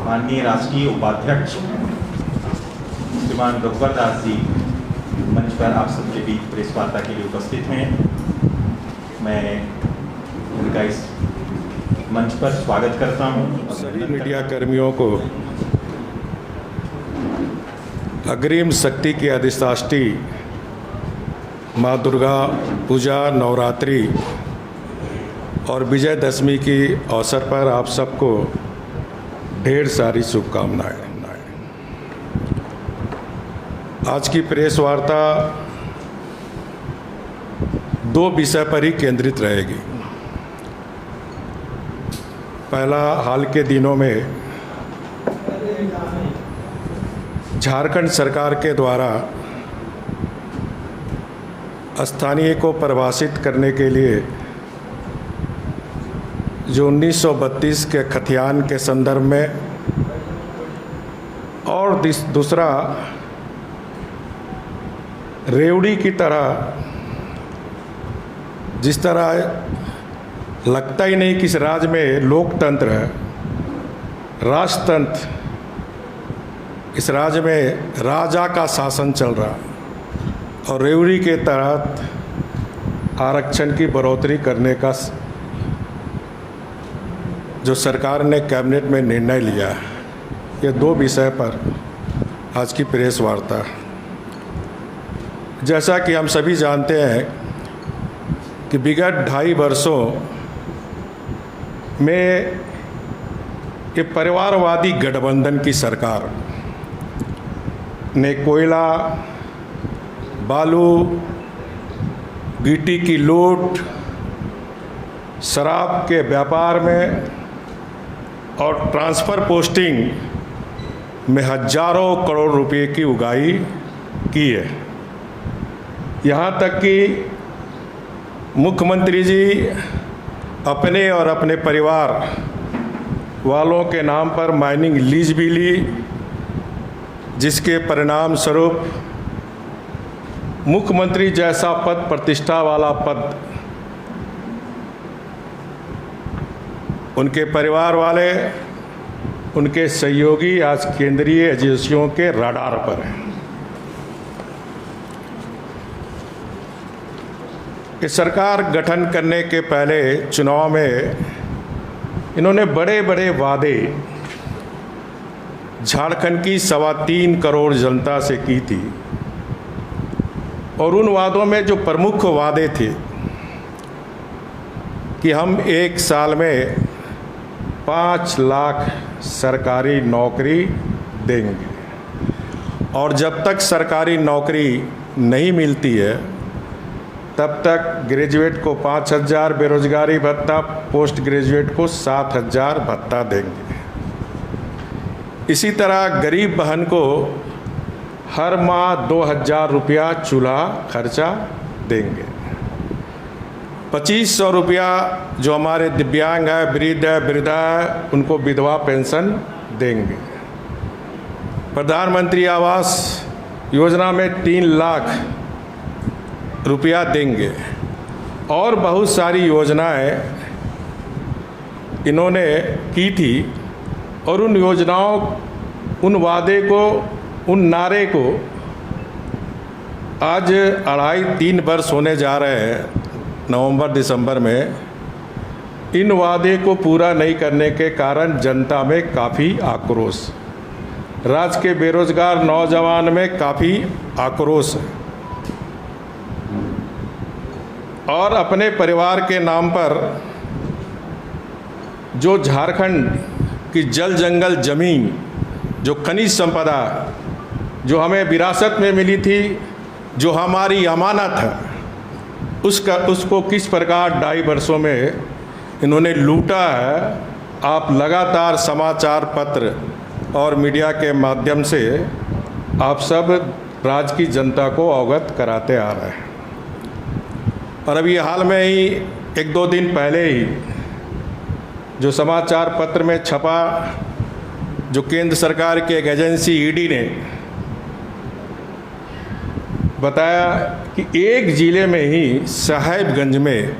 माननीय राष्ट्रीय उपाध्यक्ष श्रीमान रघुवर दास जी मंच पर आप सबके बीच प्रेस वार्ता के लिए उपस्थित हैं। मैं उनका इस मंच पर स्वागत करता हूं। सभी मीडिया कर्मियों को अग्रिम शक्ति की अधिष्ठात्री माँ दुर्गा पूजा, नवरात्रि और विजयदशमी की अवसर पर आप सबको ढेर सारी शुभकामनाएं। आज की प्रेस वार्ता दो विषय पर ही केंद्रित रहेगी। पहला, हाल के दिनों में झारखंड सरकार के द्वारा स्थानीय को परिभाषित करने के लिए जो 1932 के खतियान के संदर्भ में, और दूसरा रेवड़ी की तरह, जिस तरह लगता ही नहीं कि इस राज्य में लोकतंत्र है, राजतंत्र, इस राज्य में राजा का शासन चल रहा, और रेवड़ी के तहत आरक्षण की बढ़ोतरी करने का जो सरकार ने कैबिनेट में निर्णय लिया है, ये दो विषय पर आज की प्रेस वार्ता। जैसा कि हम सभी जानते हैं कि विगत 2.5 वर्षों में ये परिवारवादी गठबंधन की सरकार ने कोयला, बालू, गिट्टी की लूट, शराब के व्यापार में और ट्रांसफ़र पोस्टिंग में हजारों करोड़ रुपए की उगाही की है। यहाँ तक कि मुख्यमंत्री जी अपने और अपने परिवार वालों के नाम पर माइनिंग लीज भी ली, जिसके परिणाम स्वरूप मुख्यमंत्री जैसा पद, प्रतिष्ठा वाला पद, उनके परिवार वाले, उनके सहयोगी आज केंद्रीय एजेंसियों के रडार पर हैं। इस सरकार गठन करने के पहले चुनाव में इन्होंने बड़े बड़े वादे झारखंड की 3.25 करोड़ जनता से की थी, और उन वादों में जो प्रमुख वादे थे कि हम 1 साल में 5 लाख सरकारी नौकरी देंगे, और जब तक सरकारी नौकरी नहीं मिलती है तब तक ग्रेजुएट को 5,000 बेरोजगारी भत्ता, पोस्ट ग्रेजुएट को 7,000 भत्ता देंगे। इसी तरह गरीब बहन को हर माह 2,000 रुपया चूल्हा खर्चा देंगे। 2,500 रुपया जो हमारे दिव्यांग है, वृद्ध है, वृद्धा है, उनको विधवा पेंशन देंगे। प्रधानमंत्री आवास योजना में 3 लाख रुपया देंगे, और बहुत सारी योजनाएं इन्होंने की थी, और उन योजनाओं, उन वादे को, उन नारे को आज 2.5-3 वर्ष होने जा रहे हैं। नवंबर दिसंबर में इन वादे को पूरा नहीं करने के कारण जनता में काफ़ी आक्रोश, राज्य के बेरोजगार नौजवान में काफ़ी आक्रोश है, और अपने परिवार के नाम पर जो झारखंड की जल जंगल जमीन, जो खनिज संपदा जो हमें विरासत में मिली थी, जो हमारी अमानत है, उसको किस प्रकार 2.5 वर्षों में इन्होंने लूटा है, आप लगातार समाचार पत्र और मीडिया के माध्यम से आप सब राज्य की जनता को अवगत कराते आ रहे हैं। और अभी हाल में ही 1-2 दिन पहले ही जो समाचार पत्र में छपा, जो केंद्र सरकार की एक एजेंसी ईडी ने बताया कि एक ज़िले में ही साहेबगंज में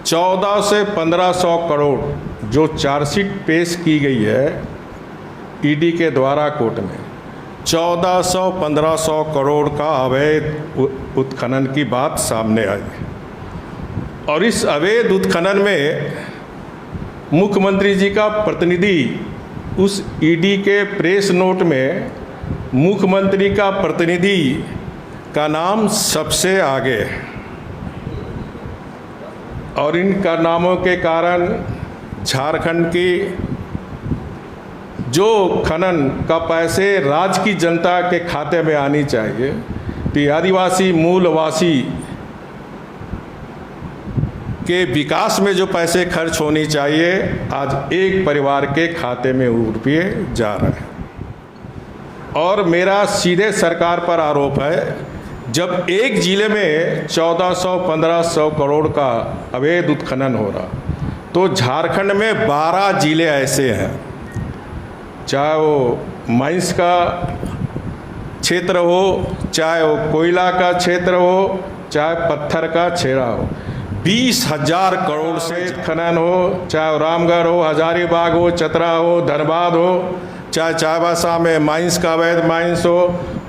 1400 से 1500 करोड़ जो चार्जशीट पेश की गई है ईडी के द्वारा कोर्ट में, 1400-1500 करोड़ का अवैध उत्खनन की बात सामने आई। और इस अवैध उत्खनन में मुख्यमंत्री जी का प्रतिनिधि, उस ईडी के प्रेस नोट में मुख्यमंत्री का प्रतिनिधि का नाम सबसे आगे है। और इन कारनामों के कारण झारखंड की जो खनन का पैसे राज्य की जनता के खाते में आनी चाहिए, तो आदिवासी मूलवासी के विकास में जो पैसे खर्च होनी चाहिए, आज एक परिवार के खाते में वो रुपये जा रहे हैं। और मेरा सीधे सरकार पर आरोप है, जब एक जिले में 1400-1500 करोड़ का अवैध उत्खनन हो रहा, तो झारखंड में 12 जिले ऐसे हैं, चाहे वो माइंस का क्षेत्र हो, चाहे वो कोयला का क्षेत्र हो, चाहे पत्थर का छेड़ा हो, 20,000 करोड़ से खनन हो, चाहे रामगढ़ हो, हजारीबाग हो, चतरा हो, धनबाद हो, चाहे चाईबासा में माइंस का अवैध माइंस हो,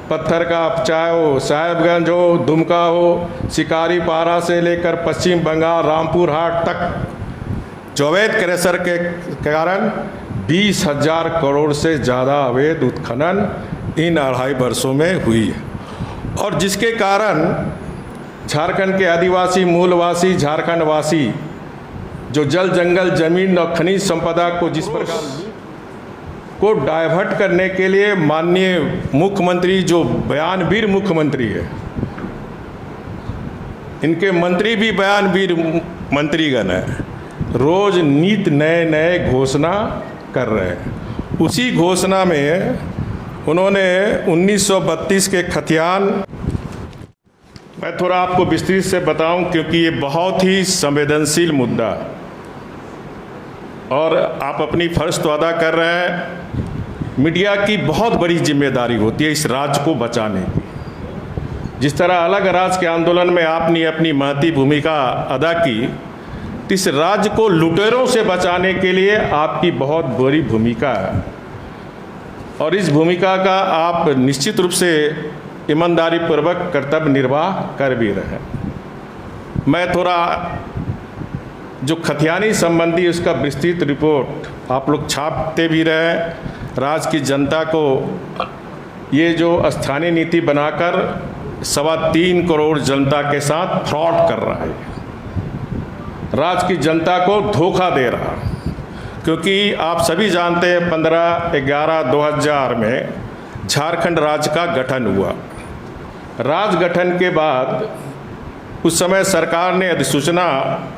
पत्थर का चाहे हो साहेबगंज हो, दुमका हो, शिकारीपारा से लेकर पश्चिम बंगाल रामपुर हाट तक जो अवैध क्रैशर के कारण 20,000 करोड़ से ज़्यादा अवैध उत्खनन इन 2.5 वर्षों में हुई है। और जिसके कारण झारखंड के आदिवासी मूलवासी झारखंडवासी जो जल जंगल जमीन और खनिज संपदा को जिस प्रकार को डाइवर्ट करने के लिए माननीय मुख्यमंत्री, जो बयानवीर मुख्यमंत्री है, इनके मंत्री भी बयानवीर मंत्रीगण है, रोज नित नए नए घोषणा कर रहे हैं। उसी घोषणा में उन्होंने 1932 के खतियान, मैं थोड़ा आपको विस्तृत से बताऊं क्योंकि ये बहुत ही संवेदनशील मुद्दा है और आप अपनी फर्ज तो अदा कर रहे हैं। मीडिया की बहुत बड़ी जिम्मेदारी होती है इस राज्य को बचाने की। जिस तरह अलग राज्य के आंदोलन में आपने अपनी महती भूमिका अदा की, तो इस राज्य को लुटेरों से बचाने के लिए आपकी बहुत बड़ी भूमिका है और इस भूमिका का आप निश्चित रूप से ईमानदारी पूर्वक कर्तव्य निर्वाह कर भी रहे हैं। मैं थोड़ा जो खतियानी संबंधी उसका विस्तृत रिपोर्ट आप लोग छापते भी रहे, राज्य की जनता को ये जो स्थानीय नीति बनाकर 3.25 करोड़ जनता के साथ फ्रॉड कर रहा है, राज्य की जनता को धोखा दे रहा, क्योंकि आप सभी जानते हैं 15/11/2000 में झारखंड राज्य का गठन हुआ। राज्य गठन के बाद उस समय सरकार ने अधिसूचना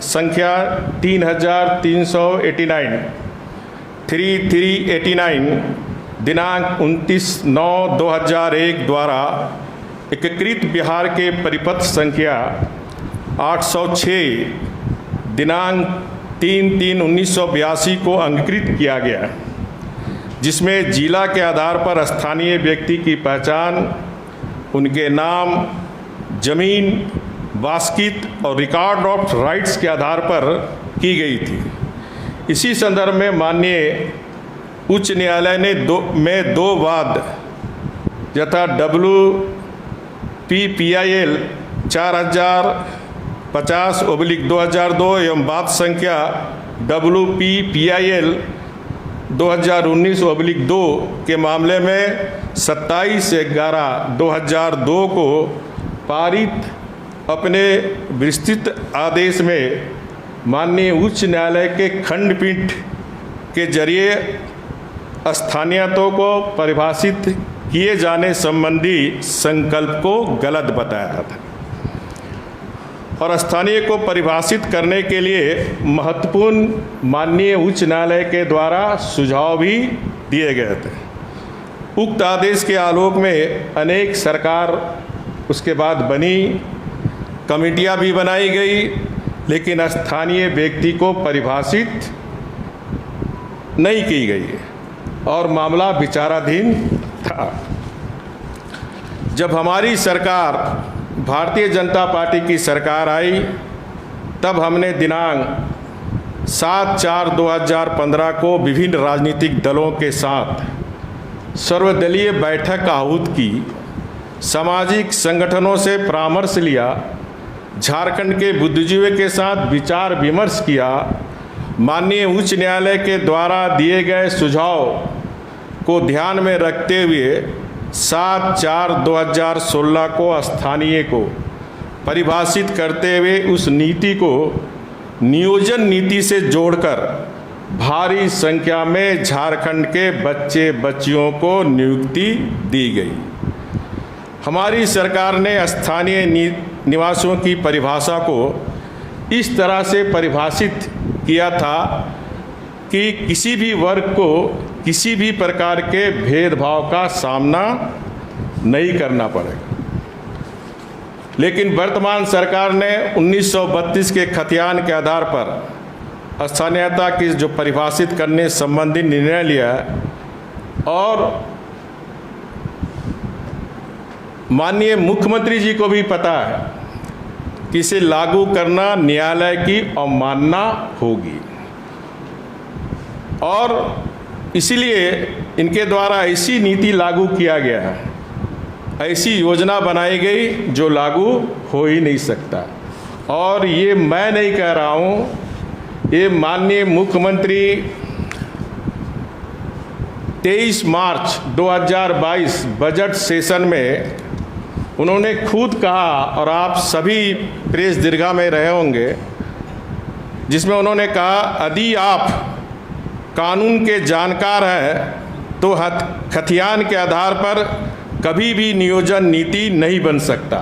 संख्या 3389 दिनांक 29/9/2001 द्वारा एकीकृत बिहार के परिपत्र संख्या 806 दिनांक 3/3/1982 को अंगीकृत किया गया, जिसमें जिला के आधार पर स्थानीय व्यक्ति की पहचान उनके नाम, जमीन, वास्कित और रिकॉर्ड ऑफ राइट्स के आधार पर की गई थी। इसी संदर्भ में माननीय उच्च न्यायालय ने दो वाद यथा WPPIL 4050/2002 एवं वाद संख्या WPPIL 2019/2 के मामले में 27/11/2002 को पारित अपने विस्तृत आदेश में माननीय उच्च न्यायालय के खंडपीठ के जरिए स्थानीयतों को परिभाषित किए जाने संबंधी संकल्प को गलत बताया था और स्थानीय को परिभाषित करने के लिए महत्वपूर्ण माननीय उच्च न्यायालय के द्वारा सुझाव भी दिए गए थे। उक्त आदेश के आलोक में अनेक सरकार उसके बाद बनी, कमेटियां भी बनाई गई, लेकिन स्थानीय व्यक्ति को परिभाषित नहीं की गई और मामला विचाराधीन था। जब हमारी सरकार भारतीय जनता पार्टी की सरकार आई, तब हमने दिनांक 7/4/2015 को विभिन्न राजनीतिक दलों के साथ सर्वदलीय बैठक आहूत की, सामाजिक संगठनों से परामर्श लिया, झारखंड के बुद्धिजीवियों के साथ विचार विमर्श किया, माननीय उच्च न्यायालय के द्वारा दिए गए सुझाव को ध्यान में रखते हुए 7/4/2016 को स्थानीय को परिभाषित करते हुए उस नीति को नियोजन नीति से जोड़कर भारी संख्या में झारखंड के बच्चे बच्चियों को नियुक्ति दी गई। हमारी सरकार ने स्थानीय निवासियों की परिभाषा को इस तरह से परिभाषित किया था कि किसी भी वर्ग को किसी भी प्रकार के भेदभाव का सामना नहीं करना पड़ेगा। लेकिन वर्तमान सरकार ने 1932 के खतियान के आधार पर स्थानीयता की जो परिभाषित करने संबंधी निर्णय लिया है और माननीय मुख्यमंत्री जी को भी पता है कि इसे लागू करना न्यायालय की अवमानना होगी और इसलिए इनके द्वारा ऐसी नीति लागू किया गया है, ऐसी योजना बनाई गई जो लागू हो ही नहीं सकता। और ये मैं नहीं कह रहा हूँ, ये माननीय मुख्यमंत्री 23 मार्च 2022 बजट सेशन में उन्होंने खुद कहा और आप सभी प्रेस दीर्घा में रहे होंगे, जिसमें उन्होंने कहा यदि आप कानून के जानकार हैं तो खतियान के आधार पर कभी भी नियोजन नीति नहीं बन सकता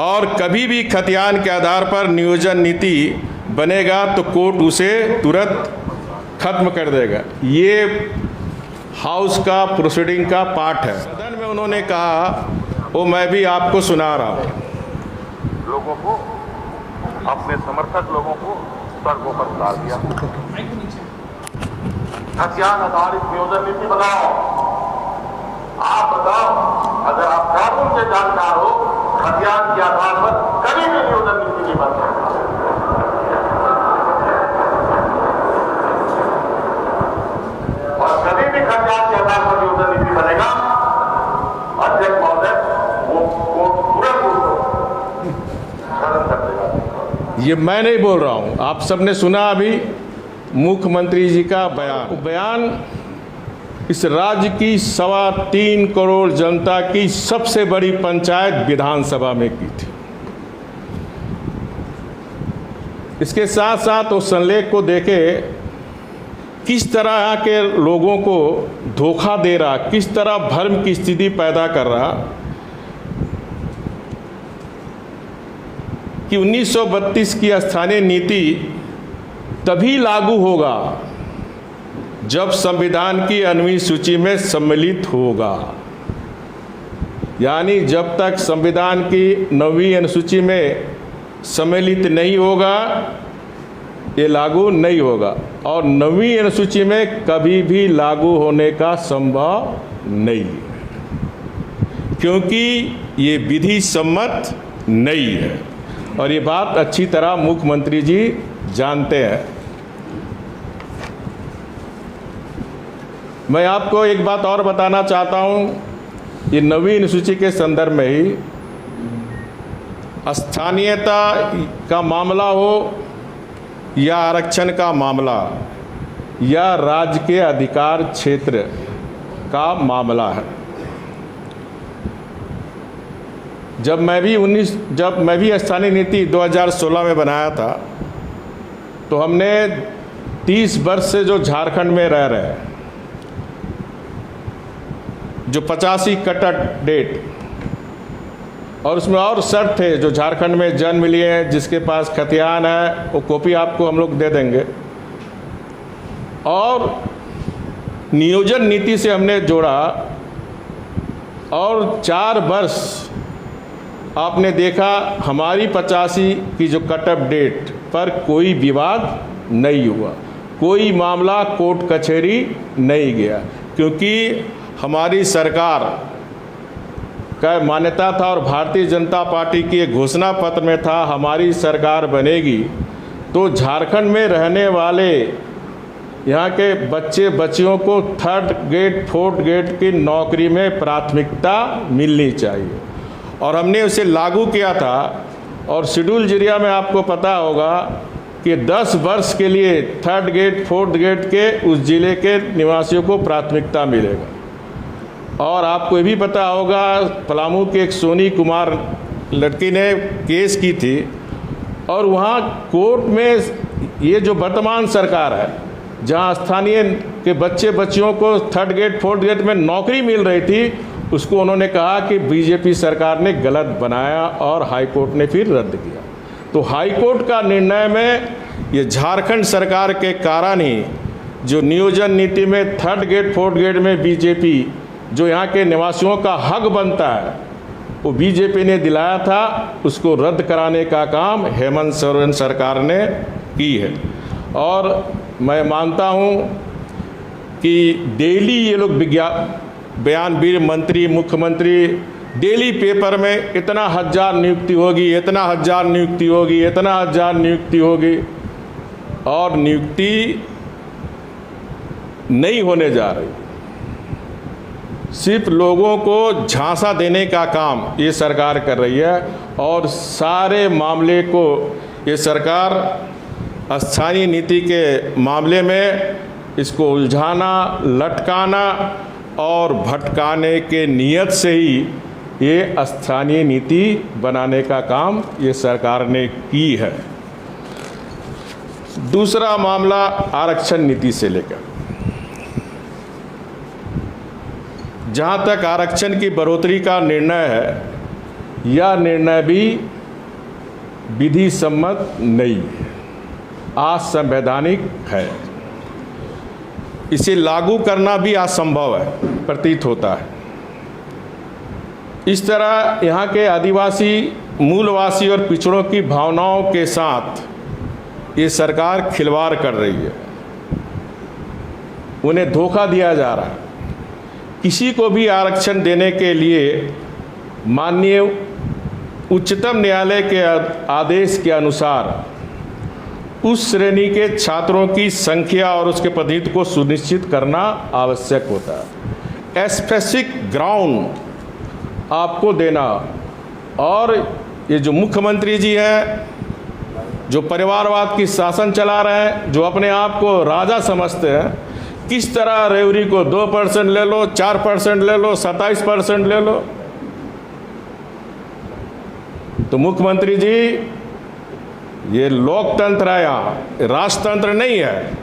और कभी भी खतियान के आधार पर नियोजन नीति बनेगा तो कोर्ट उसे तुरंत खत्म कर देगा। ये हाउस का प्रोसीडिंग का पार्ट है। सदन में उन्होंने कहा, वो मैं भी आपको सुना रहा हूँ, लोगों को, अपने समर्थक लोगों को सड़कों पर उतार दिया। खतियान आधारित नियोजन नीति बनाओ। आप बताओ, अगर आप कानून के जानकार हो, खतियान के आधार पर कभी भी नियोजन नीति नहीं बन सकता। और कभी भी खतियान के आधार पर नियोजन नीति बनेगा, अध्यक्ष महोदय वो तुरंत उसको खत्म कर देगा। ये मैं नहीं बोल रहा हूँ, आप सबने सुना अभी मुख्यमंत्री जी का बयान इस राज्य की 3.25 करोड़ जनता की सबसे बड़ी पंचायत विधानसभा में की थी। इसके साथ साथ उस संलेख को देखे किस तरह के लोगों को धोखा दे रहा, किस तरह भ्रम की स्थिति पैदा कर रहा कि 1932 की स्थानीय नीति तभी लागू होगा जब संविधान की 9वीं सूची में सम्मिलित होगा। यानी जब तक संविधान की 9वीं अनुसूची में सम्मिलित नहीं होगा ये लागू नहीं होगा और 9वीं अनुसूची में कभी भी लागू होने का संभव नहीं है, क्योंकि ये विधि सम्मत नहीं है और ये बात अच्छी तरह मुख्यमंत्री जी जानते हैं। मैं आपको एक बात और बताना चाहता हूँ, ये 9वीं अनुसूची के संदर्भ में ही स्थानीयता का मामला हो या आरक्षण का मामला या राज्य के अधिकार क्षेत्र का मामला है। जब मैं भी स्थानीय नीति 2016 में बनाया था तो हमने 30 वर्ष से जो झारखंड में रह रहे हैं, जो 85 कट डेट और उसमें और शर्त थे, जो झारखंड में जन्म लिए हैं, जिसके पास खतियान है, वो कॉपी आपको हम लोग दे देंगे। और नियोजन नीति से हमने जोड़ा और 4 वर्ष आपने देखा हमारी 85 की जो कट ऑफ डेट पर कोई विवाद नहीं हुआ, कोई मामला कोर्ट कचहरी नहीं गया, क्योंकि हमारी सरकार का मान्यता था और भारतीय जनता पार्टी के घोषणा पत्र में था हमारी सरकार बनेगी तो झारखंड में रहने वाले यहाँ के बच्चे बच्चियों को 3rd ग्रेड 4th ग्रेड की नौकरी में प्राथमिकता मिलनी चाहिए, और हमने उसे लागू किया था। और शेड्यूल एरिया में आपको पता होगा कि 10 वर्ष के लिए 3rd ग्रेड 4th ग्रेड के उस ज़िले के निवासियों को प्राथमिकता मिलेगा। और आपको ये भी पता होगा, पलामू के एक सोनी कुमार लड़की ने केस की थी, और वहाँ कोर्ट में ये जो वर्तमान सरकार है, जहाँ स्थानीय के बच्चे बच्चियों को 3rd ग्रेड 4th ग्रेड में नौकरी मिल रही थी, उसको उन्होंने कहा कि बीजेपी सरकार ने गलत बनाया, और हाई कोर्ट ने फिर रद्द किया। तो हाई कोर्ट का निर्णय में ये झारखंड सरकार के कारण ही जो नियोजन नीति में 3rd ग्रेड 4th ग्रेड में बीजेपी जो यहाँ के निवासियों का हक बनता है वो बीजेपी ने दिलाया था, उसको रद्द कराने का काम हेमंत सोरेन सरकार ने की है। और मैं मानता हूँ कि डेली ये लोग बयानवीर मंत्री मुख्यमंत्री डेली पेपर में इतना 1000 नियुक्ति होगी, इतना 1000 नियुक्ति होगी, इतना 1000 नियुक्ति होगी, और नियुक्ति नहीं होने जा रही। सिर्फ लोगों को झांसा देने का काम ये सरकार कर रही है, और सारे मामले को ये सरकार स्थानीय नीति के मामले में इसको उलझाना, लटकाना और भटकाने के नियत से ही ये स्थानीय नीति बनाने का काम ये सरकार ने की है। दूसरा मामला आरक्षण नीति से लेकर, जहाँ तक आरक्षण की बढ़ोतरी का निर्णय है, यह निर्णय भी विधि सम्मत नहीं है, असंवैधानिक है। इसे लागू करना भी असंभव है, प्रतीत होता है। इस तरह यहाँ के आदिवासी, मूलवासी और पिछड़ों की भावनाओं के साथ ये सरकार खिलवाड़ कर रही है, उन्हें धोखा दिया जा रहा है। किसी को भी आरक्षण देने के लिए माननीय उच्चतम न्यायालय के आदेश के अनुसार उस श्रेणी के छात्रों की संख्या और उसके प्रतिनिधित्व को सुनिश्चित करना आवश्यक होता है। स्पेसिफिक ग्राउंड आपको देना, और ये जो मुख्यमंत्री जी हैं, जो परिवारवाद की शासन चला रहे हैं, जो अपने आप को राजा समझते हैं, किस तरह रेवड़ी को 2% ले लो, 4% ले लो, 27% ले लो। तो मुख्यमंत्री जी, ये लोकतंत्र है, यहाँ राजतंत्र नहीं है।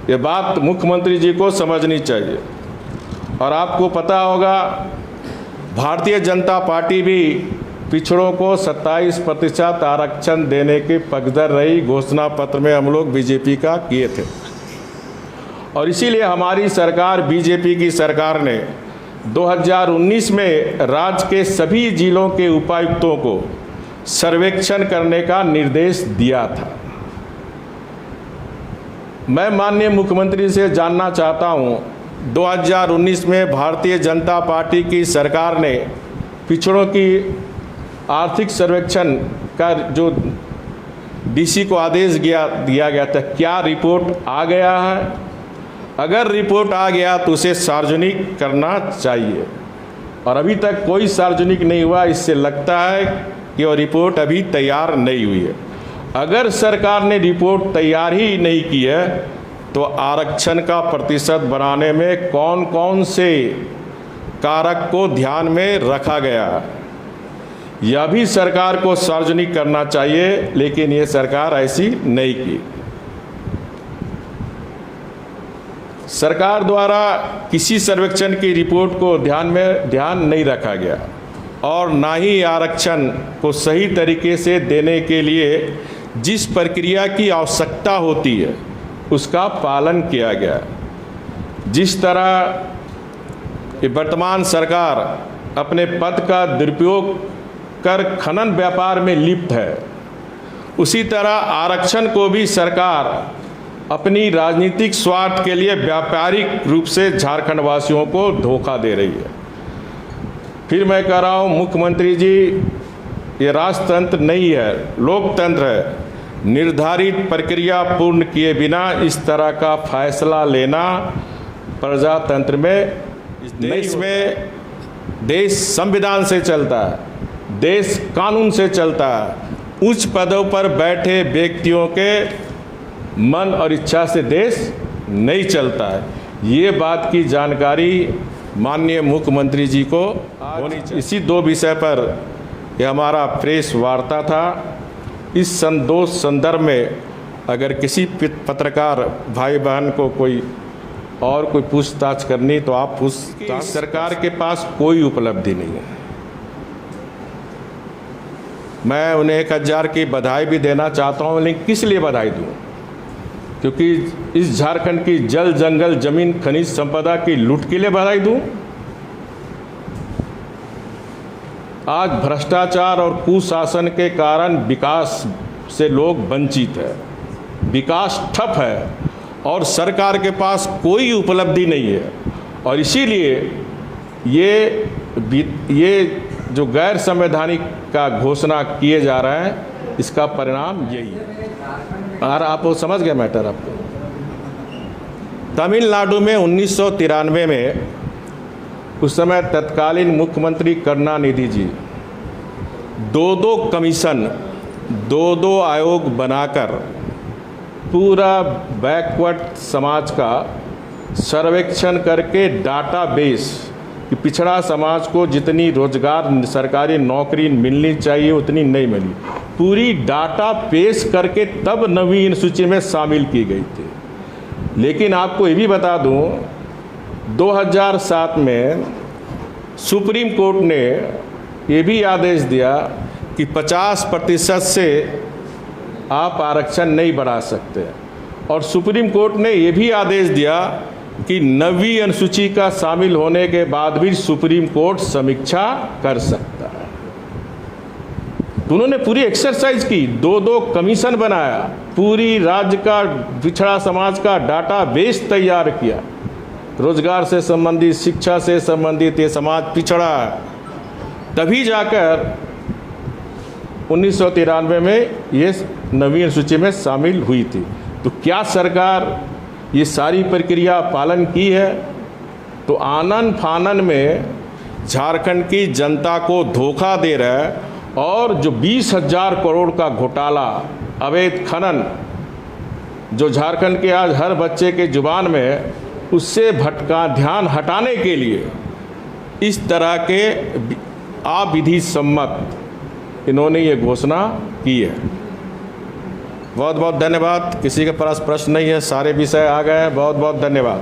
ये बात मुख्यमंत्री जी को समझनी चाहिए। और आपको पता होगा, भारतीय जनता पार्टी भी पिछड़ों को 27% आरक्षण देने की पक्षधर रही। घोषणा पत्र में हम लोग बीजेपी का किए थे, और इसीलिए हमारी सरकार, बीजेपी की सरकार ने 2019 में राज्य के सभी जिलों के उपायुक्तों को सर्वेक्षण करने का निर्देश दिया था। मैं माननीय मुख्यमंत्री से जानना चाहता हूं, 2019 में भारतीय जनता पार्टी की सरकार ने पिछड़ों की आर्थिक सर्वेक्षण का जो डीसी को आदेश दिया गया था, क्या रिपोर्ट आ गया है? अगर रिपोर्ट आ गया तो उसे सार्वजनिक करना चाहिए, और अभी तक कोई सार्वजनिक नहीं हुआ। इससे लगता है कि वो रिपोर्ट अभी तैयार नहीं हुई है। अगर सरकार ने रिपोर्ट तैयार ही नहीं की है तो आरक्षण का प्रतिशत बढ़ाने में कौन कौन से कारक को ध्यान में रखा गया है, यह भी सरकार को सार्वजनिक करना चाहिए, लेकिन ये सरकार ऐसी नहीं की। सरकार द्वारा किसी सर्वेक्षण की रिपोर्ट को ध्यान नहीं रखा गया, और ना ही आरक्षण को सही तरीके से देने के लिए जिस प्रक्रिया की आवश्यकता होती है उसका पालन किया गया। जिस तरह वर्तमान सरकार अपने पद का दुरुपयोग कर खनन व्यापार में लिप्त है, उसी तरह आरक्षण को भी सरकार अपनी राजनीतिक स्वार्थ के लिए व्यापारिक रूप से झारखंड वासियों को धोखा दे रही है। फिर मैं कह रहा हूँ, मुख्यमंत्री जी, ये राजतंत्र नहीं है, लोकतंत्र है। निर्धारित प्रक्रिया पूर्ण किए बिना इस तरह का फैसला लेना प्रजातंत्र में, इस देश में देश संविधान से चलता है, देश कानून से चलता है। उच्च पदों पर बैठे व्यक्तियों के मन और इच्छा से देश नहीं चलता है। ये बात की जानकारी माननीय मुख्यमंत्री जी को होनी चाहिए। इसी दो विषय पर यह हमारा प्रेस वार्ता था। इस संदर्भ में अगर किसी पत्रकार भाई बहन को कोई पूछताछ करनी तो आप पूछताछ। सरकार के पास कोई उपलब्धि नहीं है। मैं उन्हें 1000 की बधाई भी देना चाहता हूँ, लेकिन किस लिए बधाई दूँ? क्योंकि इस झारखंड की जल जंगल जमीन खनिज संपदा की लूट के लिए बधाई दूँ? आज भ्रष्टाचार और कुशासन के कारण विकास से लोग वंचित है, विकास ठप है और सरकार के पास कोई उपलब्धि नहीं है। और इसीलिए ये जो गैर संवैधानिक का घोषणा किए जा रहे हैं, इसका परिणाम यही है। और आप वो समझ गए मैटर आपको। तमिलनाडु में 1993 में उस समय तत्कालीन मुख्यमंत्री करुणानिधि जी 2 कमीशन 2 आयोग बनाकर पूरा बैकवर्ड समाज का सर्वेक्षण करके डाटाबेस कि पिछड़ा समाज को जितनी रोजगार सरकारी नौकरी मिलनी चाहिए उतनी नहीं मिली, पूरी डाटा पेश करके तब नवीन सूची में शामिल की गई थी। लेकिन आपको ये भी बता दूं, 2007 में सुप्रीम कोर्ट ने ये भी आदेश दिया कि 50% से आप आरक्षण नहीं बढ़ा सकते। और सुप्रीम कोर्ट ने ये भी आदेश दिया कि 9वीं अनुसूची का शामिल होने के बाद भी सुप्रीम कोर्ट समीक्षा कर सकता है। तो उन्होंने पूरी एक्सरसाइज की, 2 कमीशन बनाया, पूरी राज्य का पिछड़ा समाज का डाटा बेस तैयार किया, रोजगार से संबंधित, शिक्षा से संबंधित, ये समाज पिछड़ा है। तभी जाकर 1993 में ये 9वीं अनुसूची में शामिल हुई थी। तो क्या सरकार ये सारी प्रक्रिया पालन की है? तो आनन फानन में झारखंड की जनता को धोखा दे रहा है। और जो 20,000 करोड़ का घोटाला, अवैध खनन जो झारखंड के आज हर बच्चे के जुबान में है, उससे ध्यान हटाने के लिए इस तरह के अविधि सम्मत इन्होंने ये घोषणा की है। बहुत बहुत धन्यवाद। किसी के पास प्रश्न नहीं है, सारे विषय आ गए हैं। बहुत बहुत धन्यवाद।